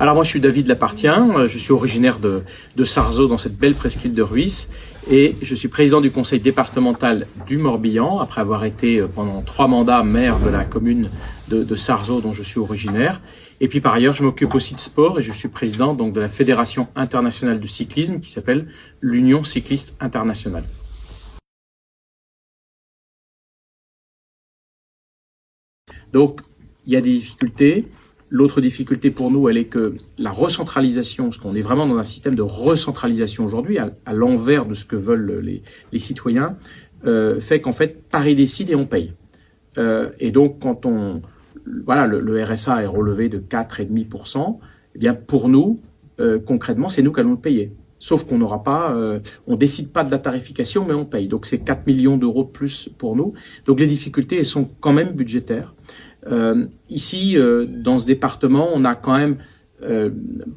Alors moi je suis David Lapartien, je suis originaire de Sarzeau dans cette belle presqu'île de Rhuys et je suis président du conseil départemental du Morbihan après avoir été pendant 3 mandats maire de la commune de Sarzeau dont je suis originaire. Et puis par ailleurs je m'occupe aussi de sport et je suis président donc de la Fédération internationale du cyclisme qui s'appelle l'Union cycliste internationale. Donc il y a des difficultés. L'autre difficulté pour nous, elle est que la recentralisation, parce qu'on est vraiment dans un système de recentralisation aujourd'hui, à l'envers de ce que veulent les citoyens, fait qu'en fait, Paris décide et on paye. Et donc, quand voilà, le RSA est relevé de 4,5%, eh bien, pour nous, concrètement, c'est nous qui allons le payer. Sauf qu'on n'aura pas, on décide pas de la tarification, mais on paye. Donc, c'est 4 millions d'euros de plus pour nous. Donc, les difficultés, elles sont quand même budgétaires. Ici, dans ce département, on a quand même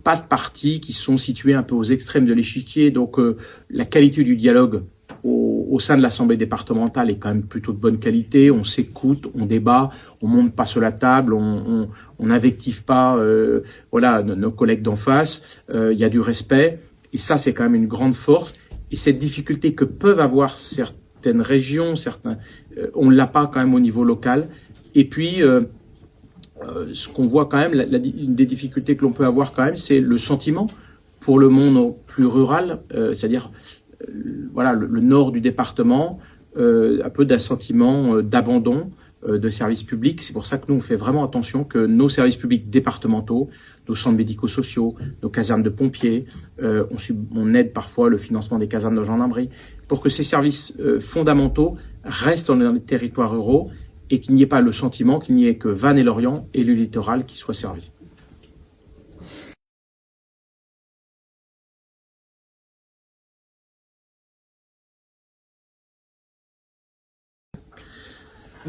pas de partis qui sont situés un peu aux extrêmes de l'échiquier. Donc, la qualité du dialogue au sein de l'Assemblée départementale est quand même plutôt de bonne qualité. On s'écoute, on débat, on monte pas sur la table, on n'invective pas voilà, nos collègues d'en face. Il y a du respect. Et ça, c'est quand même une grande force. Et cette difficulté que peuvent avoir certaines régions, on ne l'a pas quand même au niveau local. Et puis, ce qu'on voit quand même, une des difficultés que l'on peut avoir quand même, c'est le sentiment pour le monde plus rural, c'est-à-dire voilà, le nord du département, un peu d'un sentiment d'abandon de services publics. C'est pour ça que nous, on fait vraiment attention que nos services publics départementaux, nos centres médico-sociaux, nos casernes de pompiers, on aide parfois le financement des casernes de gendarmerie, pour que ces services fondamentaux restent dans les territoires ruraux et qu'il n'y ait pas le sentiment qu'il n'y ait que Vannes et Lorient et le littoral qui soient servis.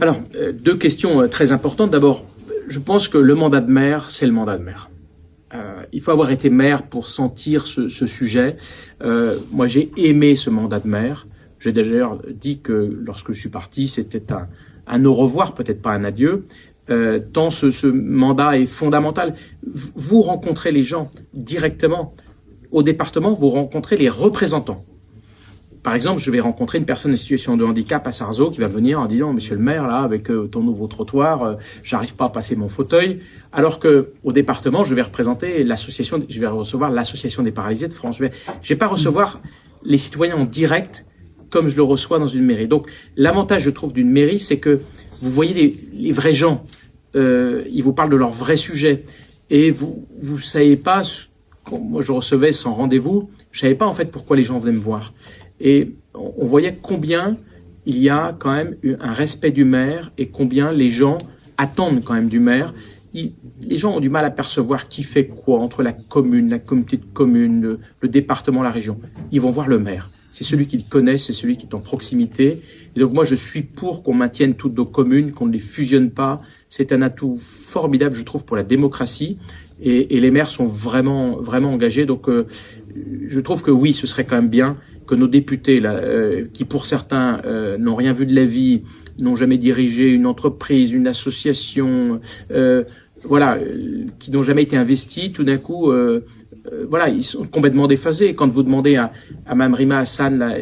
Alors, 2 questions très importantes. D'abord, je pense que le mandat de maire, c'est le mandat de maire. Il faut avoir été maire pour sentir ce sujet. Moi, j'ai aimé ce mandat de maire. J'ai d'ailleurs dit que lorsque je suis parti, c'était un au revoir, peut-être pas un adieu, tant ce mandat est fondamental. Vous rencontrez les gens directement. Au département, vous rencontrez les représentants. Par exemple, je vais rencontrer une personne en situation de handicap à Sarzeau qui va venir en disant « Monsieur le maire, là, avec ton nouveau trottoir, j'arrive pas à passer mon fauteuil ». Alors que au département, je vais représenter l'association, je vais recevoir l'association des paralysés de France. Je vais pas recevoir les citoyens en direct comme je le reçois dans une mairie. Donc, l'avantage, je trouve, d'une mairie, c'est que vous voyez les vrais gens. Ils vous parlent de leurs vrais sujets. Et vous savez pas, moi je recevais sans rendez-vous, je savais pas en fait pourquoi les gens venaient me voir. Et on voyait combien il y a quand même un respect du maire et combien les gens attendent quand même du maire. Les gens ont du mal à percevoir qui fait quoi entre la commune, la communauté de communes, le département, la région. Ils vont voir le maire. C'est celui qu'ils connaissent, c'est celui qui est en proximité. Et donc moi, je suis pour qu'on maintienne toutes nos communes, qu'on ne les fusionne pas. C'est un atout formidable, je trouve, pour la démocratie. Et les maires sont vraiment, vraiment engagés. Donc je trouve que oui, ce serait quand même bien que nos députés, là, qui pour certains n'ont rien vu de la vie, n'ont jamais dirigé une entreprise, une association, voilà, qui n'ont jamais été investis, tout d'un coup, voilà, ils sont complètement déphasés. Quand vous demandez à Mme Rima Hassan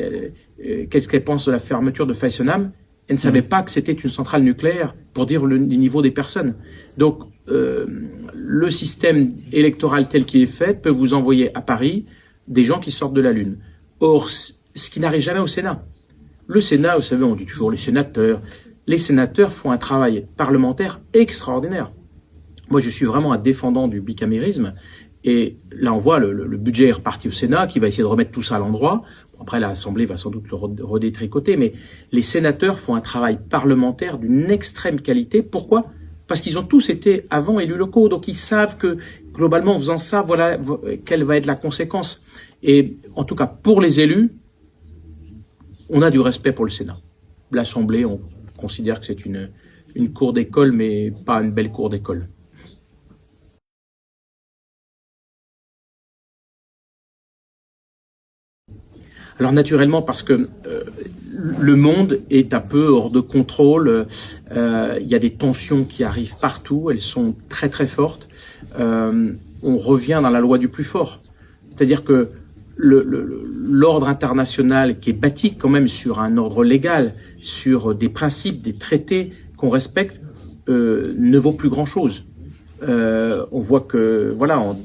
qu'est-ce qu'elle pense de la fermeture de Fessenheim, elle ne savait pas que c'était une centrale nucléaire, pour dire le niveau des personnes. Donc, le système électoral tel qu'il est fait peut vous envoyer à Paris des gens qui sortent de la Lune. Or, ce qui n'arrive jamais au Sénat. Le Sénat, vous savez, on dit toujours les sénateurs font un travail parlementaire extraordinaire. Moi, je suis vraiment un défendant du bicamérisme. Et là, on voit le budget est reparti au Sénat, qui va essayer de remettre tout ça à l'endroit. Bon, après, l'Assemblée va sans doute le redétricoter, mais les sénateurs font un travail parlementaire d'une extrême qualité. Pourquoi ? Parce qu'ils ont tous été avant élus locaux, donc ils savent que, globalement, en faisant ça, voilà quelle va être la conséquence. Et en tout cas, pour les élus, on a du respect pour le Sénat. L'Assemblée, on considère que c'est une cour d'école, mais pas une belle cour d'école. Alors naturellement, parce que le monde est un peu hors de contrôle, il y a des tensions qui arrivent partout, elles sont très très fortes. on revient dans la loi du plus fort. C'est-à-dire que l'ordre international qui est bâti quand même sur un ordre légal, sur des principes, des traités qu'on respecte, ne vaut plus grand-chose. On voit que voilà,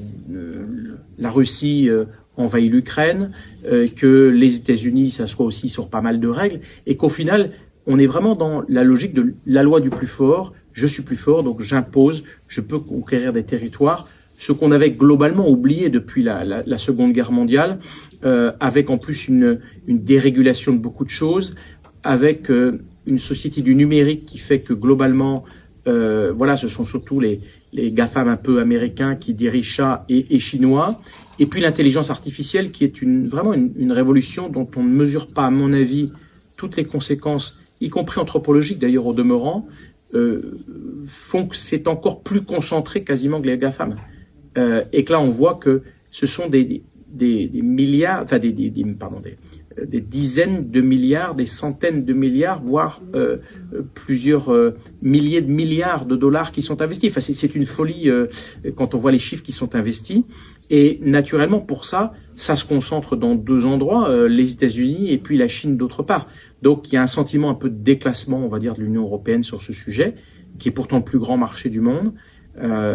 la Russie envahit l'Ukraine, que les États-Unis s'assoient aussi sur pas mal de règles, et qu'au final, on est vraiment dans la logique de la loi du plus fort. Je suis plus fort, donc j'impose, je peux conquérir des territoires. Ce qu'on avait globalement oublié depuis la Seconde Guerre mondiale, avec en plus une dérégulation de beaucoup de choses, avec une société du numérique qui fait que globalement, voilà, ce sont surtout les GAFAM un peu américains qui dirigent ça et chinois. Et puis l'intelligence artificielle qui est vraiment une révolution dont on ne mesure pas, à mon avis, toutes les conséquences, y compris anthropologiques d'ailleurs au demeurant, font que c'est encore plus concentré quasiment que les GAFAM. Et que là, on voit que ce sont des milliards, enfin des dizaines de milliards, des centaines de milliards, voire plusieurs milliers de milliards de dollars qui sont investis. Enfin, c'est une folie quand on voit les chiffres qui sont investis. Et naturellement, pour ça, ça se concentre dans deux endroits, les États-Unis et puis la Chine d'autre part. Donc, il y a un sentiment un peu de déclassement, on va dire, de l'Union européenne sur ce sujet, qui est pourtant le plus grand marché du monde.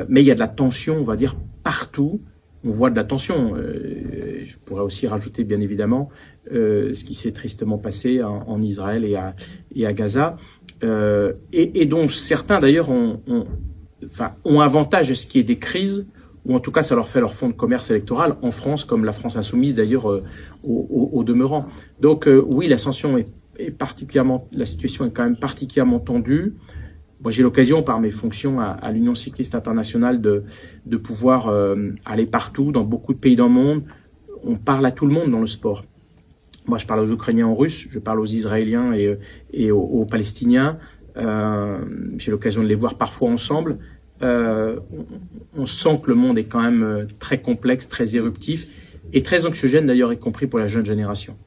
Mais il y a de la tension, on va dire, partout. On voit de la tension. Je pourrais aussi rajouter, bien évidemment, ce qui s'est tristement passé en Israël et à Gaza, et dont certains, d'ailleurs, ont avantage à ce qui est des crises, ou en tout cas, ça leur fait leur fonds de commerce électoral en France, comme la France insoumise, d'ailleurs, au demeurant. Donc, oui, l'ascension est particulièrement, la situation est quand même particulièrement tendue. Moi, j'ai l'occasion, par mes fonctions à l'Union cycliste internationale, de pouvoir aller partout, dans beaucoup de pays dans le monde. On parle à tout le monde dans le sport. Moi, je parle aux Ukrainiens, aux Russes, je parle aux Israéliens et aux Palestiniens. J'ai l'occasion de les voir parfois ensemble. On sent que le monde est quand même très complexe, très éruptif et très anxiogène d'ailleurs, y compris pour la jeune génération.